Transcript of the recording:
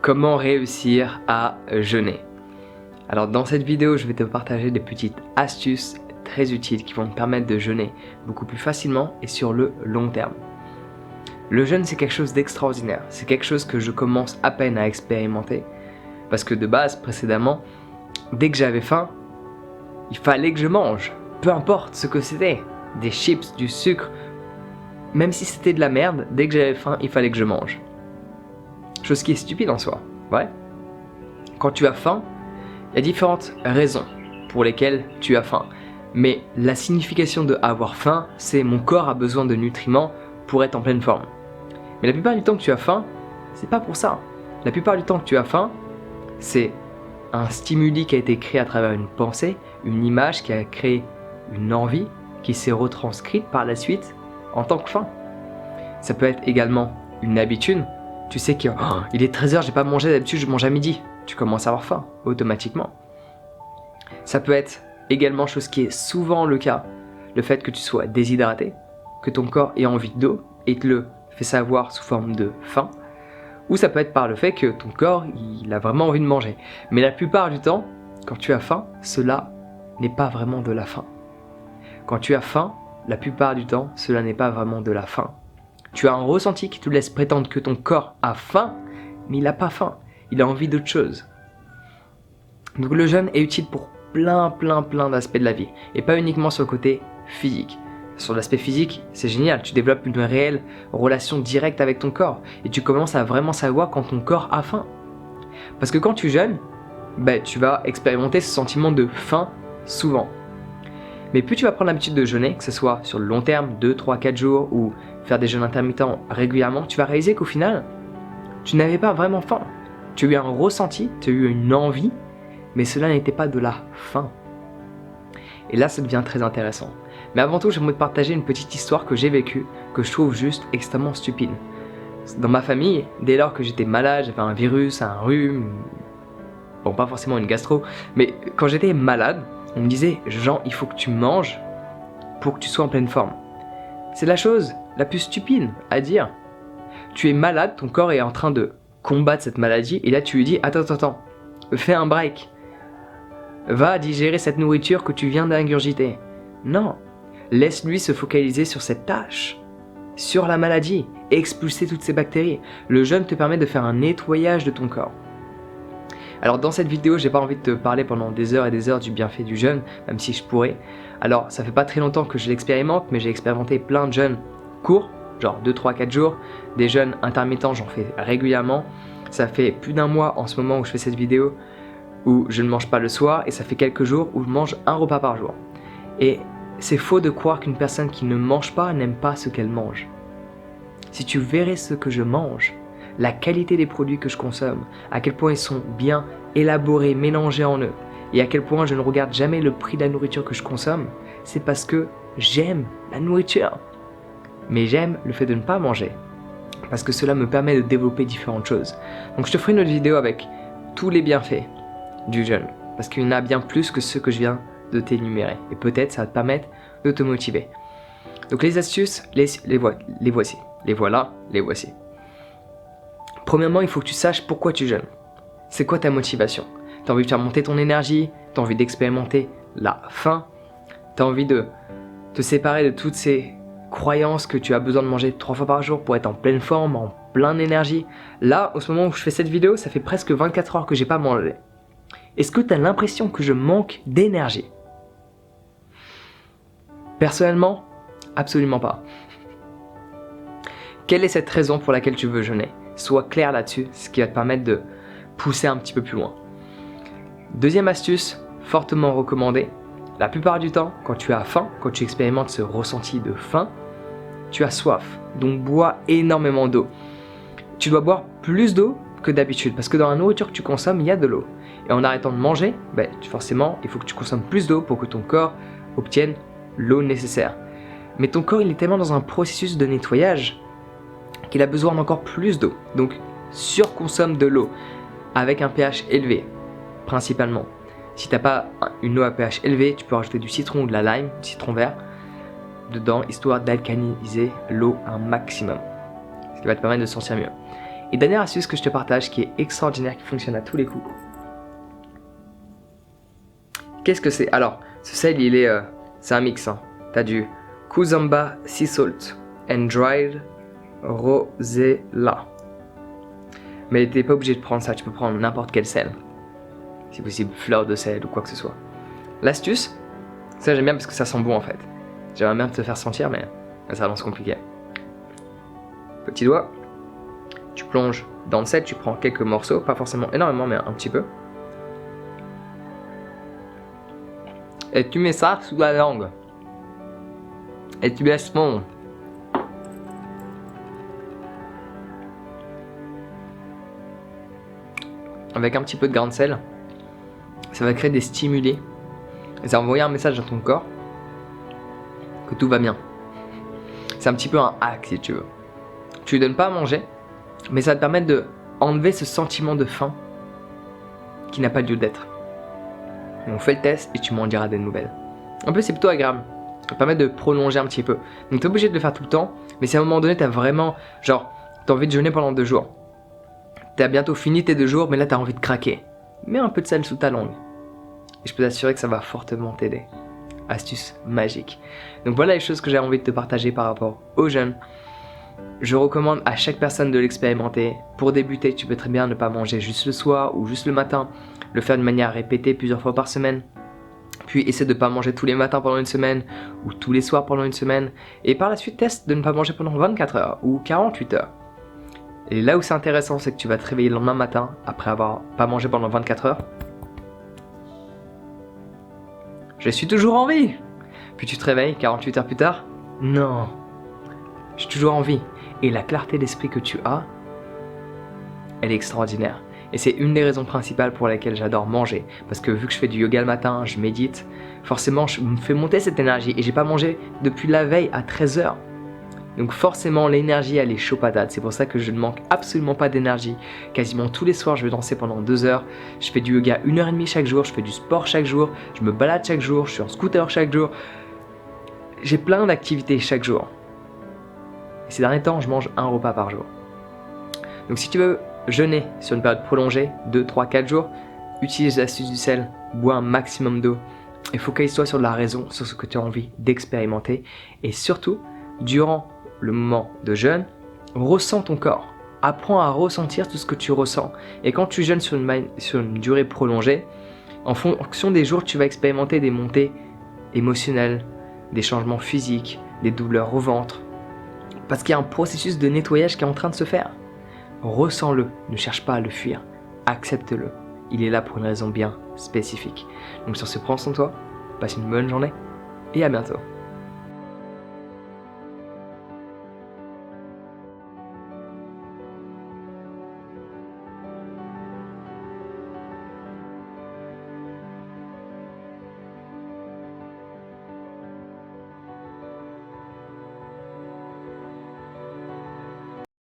Comment réussir à jeûner? Alors dans cette vidéo, je vais te partager des petites astuces très utiles qui vont te permettre de jeûner beaucoup plus facilement et sur le long terme. Le jeûne, c'est quelque chose d'extraordinaire. C'est quelque chose que je commence à peine à expérimenter parce que de base, précédemment, dès que j'avais faim, il fallait que je mange. Peu importe ce que c'était, des chips, du sucre, même si c'était de la merde, dès que j'avais faim, il fallait que je mange. Chose qui est stupide en soi, ouais. Quand tu as faim, il y a différentes raisons pour lesquelles tu as faim. Mais la signification de avoir faim, c'est mon corps a besoin de nutriments pour être en pleine forme. Mais la plupart du temps que tu as faim, c'est pas pour ça. La plupart du temps que tu as faim, c'est un stimuli qui a été créé à travers une pensée, une image qui a créé une envie qui s'est retranscrite par la suite en tant que faim. Ça peut être également une habitude. Tu sais qu'il est 13h, j'ai pas mangé, d'habitude je mange à midi. Tu commences à avoir faim, automatiquement. Ça peut être également, chose qui est souvent le cas, le fait que tu sois déshydraté, que ton corps ait envie d'eau et te le fait savoir sous forme de faim. Ou ça peut être par le fait que ton corps, il a vraiment envie de manger. Mais la plupart du temps, quand tu as faim, cela n'est pas vraiment de la faim. Quand tu as faim, la plupart du temps, cela n'est pas vraiment de la faim. Tu as un ressenti qui te laisse prétendre que ton corps a faim, mais il n'a pas faim. Il a envie d'autre chose. Donc le jeûne est utile pour plein d'aspects de la vie. Et pas uniquement sur le côté physique. Sur l'aspect physique, c'est génial. Tu développes une réelle relation directe avec ton corps. Et tu commences à vraiment savoir quand ton corps a faim. Parce que quand tu jeûnes, tu vas expérimenter ce sentiment de faim souvent. Mais plus tu vas prendre l'habitude de jeûner, que ce soit sur le long terme, 2, 3, 4 jours, ou faire des jeûnes intermittents régulièrement, tu vas réaliser qu'au final, tu n'avais pas vraiment faim. Tu as eu un ressenti, tu as eu une envie, mais cela n'était pas de la faim. Et là, ça devient très intéressant. Mais avant tout, j'aimerais te partager une petite histoire que j'ai vécue, que je trouve juste extrêmement stupide. Dans ma famille, dès lors que j'étais malade, j'avais un virus, un rhume, bon, pas forcément une gastro, mais quand j'étais malade, on me disait « Jean, il faut que tu manges pour que tu sois en pleine forme ». C'est la chose la plus stupide à dire. Tu es malade, ton corps est en train de combattre cette maladie, et là tu lui dis « Attends, fais un break. Va digérer cette nourriture que tu viens d'ingurgiter. » Non, laisse-lui se focaliser sur cette tâche, sur la maladie, et expulser toutes ces bactéries. Le jeûne te permet de faire un nettoyage de ton corps. Alors dans cette vidéo, j'ai pas envie de te parler pendant des heures et des heures du bienfait du jeûne, même si je pourrais. Alors ça fait pas très longtemps que je l'expérimente, mais j'ai expérimenté plein de jeûnes courts, genre 2, 3, 4 jours. Des jeûnes intermittents, j'en fais régulièrement. Ça fait plus d'un mois en ce moment où je fais cette vidéo où je ne mange pas le soir, et ça fait quelques jours où je mange un repas par jour. Et c'est faux de croire qu'une personne qui ne mange pas n'aime pas ce qu'elle mange. Si tu verrais ce que je mange, la qualité des produits que je consomme, à quel point ils sont bien élaborés, mélangés en eux, et à quel point je ne regarde jamais le prix de la nourriture que je consomme, c'est parce que j'aime la nourriture. Mais j'aime le fait de ne pas manger, parce que cela me permet de développer différentes choses. Donc je te ferai une autre vidéo avec tous les bienfaits du jeûne, parce qu'il y en a bien plus que ceux que je viens de t'énumérer, et peut-être ça va te permettre de te motiver. Donc les astuces, les voici. Les voici. Premièrement, il faut que tu saches pourquoi tu jeûnes. C'est quoi ta motivation? Tu as envie de faire monter ton énergie, tu as envie d'expérimenter la faim, tu as envie de te séparer de toutes ces croyances que tu as besoin de manger 3 fois par jour pour être en pleine forme, en pleine énergie. Là, au moment où je fais cette vidéo, ça fait presque 24 heures que j'ai pas mangé. Est-ce que tu as l'impression que je manque d'énergie? Personnellement, absolument pas. Quelle est cette raison pour laquelle tu veux jeûner? Sois clair là-dessus, ce qui va te permettre de pousser un petit peu plus loin. Deuxième astuce, fortement recommandée. La plupart du temps, quand tu as faim, quand tu expérimentes ce ressenti de faim, tu as soif. Donc bois énormément d'eau. Tu dois boire plus d'eau que d'habitude, parce que dans la nourriture que tu consommes, il y a de l'eau. Et en arrêtant de manger, forcément, il faut que tu consommes plus d'eau pour que ton corps obtienne l'eau nécessaire. Mais ton corps, il est tellement dans un processus de nettoyage qu'il a besoin d'encore plus d'eau. Donc, surconsomme de l'eau avec un pH élevé, principalement. Si tu n'as pas une eau à pH élevé, tu peux rajouter du citron ou de la lime, du citron vert, dedans, histoire d'alcaliniser l'eau un maximum. Ce qui va te permettre de sentir mieux. Et dernière astuce que je te partage qui est extraordinaire, qui fonctionne à tous les coups. Qu'est-ce que c'est? Alors, ce sel, c'est un mix. Hein. Tu as du Kuzamba Sea Salt and Dried Rosella. Mais t'es pas obligé de prendre ça, tu peux prendre n'importe quel sel. Si possible, fleur de sel ou quoi que ce soit. L'astuce, ça j'aime bien parce que ça sent bon en fait. J'aimerais bien te faire sentir, mais ça lance compliqué. Petit doigt, tu plonges dans le sel, tu prends quelques morceaux, pas forcément énormément, mais un petit peu. Et tu mets ça sous la langue. Et tu laisses fondre. Avec un petit peu de grain de sel, ça va créer des stimulés. Et ça va envoyer un message à ton corps que tout va bien. C'est un petit peu un hack si tu veux. Tu lui donnes pas à manger, mais ça va te permettre de enlever ce sentiment de faim qui n'a pas lieu d'être. On fait le test et tu m'en diras des nouvelles. En plus c'est plutôt agréable. Ça va te permettre de prolonger un petit peu. Donc t'es obligé de le faire tout le temps, mais si à un moment donné t'as vraiment, t'as envie de jeûner pendant 2 jours. T'as bientôt fini tes 2 jours, mais là t'as envie de craquer. Mets un peu de sel sous ta langue. Et je peux t'assurer que ça va fortement t'aider. Astuce magique. Donc voilà les choses que j'ai envie de te partager par rapport au jeûne. Je recommande à chaque personne de l'expérimenter. Pour débuter, tu peux très bien ne pas manger juste le soir ou juste le matin. Le faire de manière répétée plusieurs fois par semaine. Puis essaie de ne pas manger tous les matins pendant une semaine ou tous les soirs pendant une semaine. Et par la suite, teste de ne pas manger pendant 24 heures ou 48 heures. Et là où c'est intéressant, c'est que tu vas te réveiller le lendemain matin après avoir pas mangé pendant 24 heures. Je suis toujours en vie. Puis tu te réveilles 48 heures plus tard. Non, je suis toujours en vie. Et la clarté d'esprit que tu as, elle est extraordinaire. Et c'est une des raisons principales pour lesquelles j'adore manger. Parce que vu que je fais du yoga le matin, je médite, forcément je me fais monter cette énergie. Et j'ai pas mangé depuis la veille à 13 heures. Donc forcément l'énergie elle est chaud patate. C'est pour ça que je ne manque absolument pas d'énergie. Quasiment tous les soirs je vais danser pendant 2 heures. Je fais du yoga 1h30 chaque jour. Je fais du sport chaque jour. Je me balade chaque jour. Je suis en scooter chaque jour. J'ai plein d'activités chaque jour. Et ces derniers temps je mange 1 repas par jour. Donc si tu veux jeûner sur une période prolongée, 2, 3, 4 jours, utilise l'astuce du sel, bois un maximum d'eau et focalise-toi sur la raison, sur ce que tu as envie d'expérimenter. Et surtout, durant le moment de jeûne, ressens ton corps. Apprends à ressentir tout ce que tu ressens. Et quand tu jeûnes sur une durée prolongée, en fonction des jours, tu vas expérimenter des montées émotionnelles, des changements physiques, des douleurs au ventre. Parce qu'il y a un processus de nettoyage qui est en train de se faire. Ressens-le, ne cherche pas à le fuir, accepte-le. Il est là pour une raison bien spécifique. Donc sur ce, prends soin de toi, passe une bonne journée et à bientôt.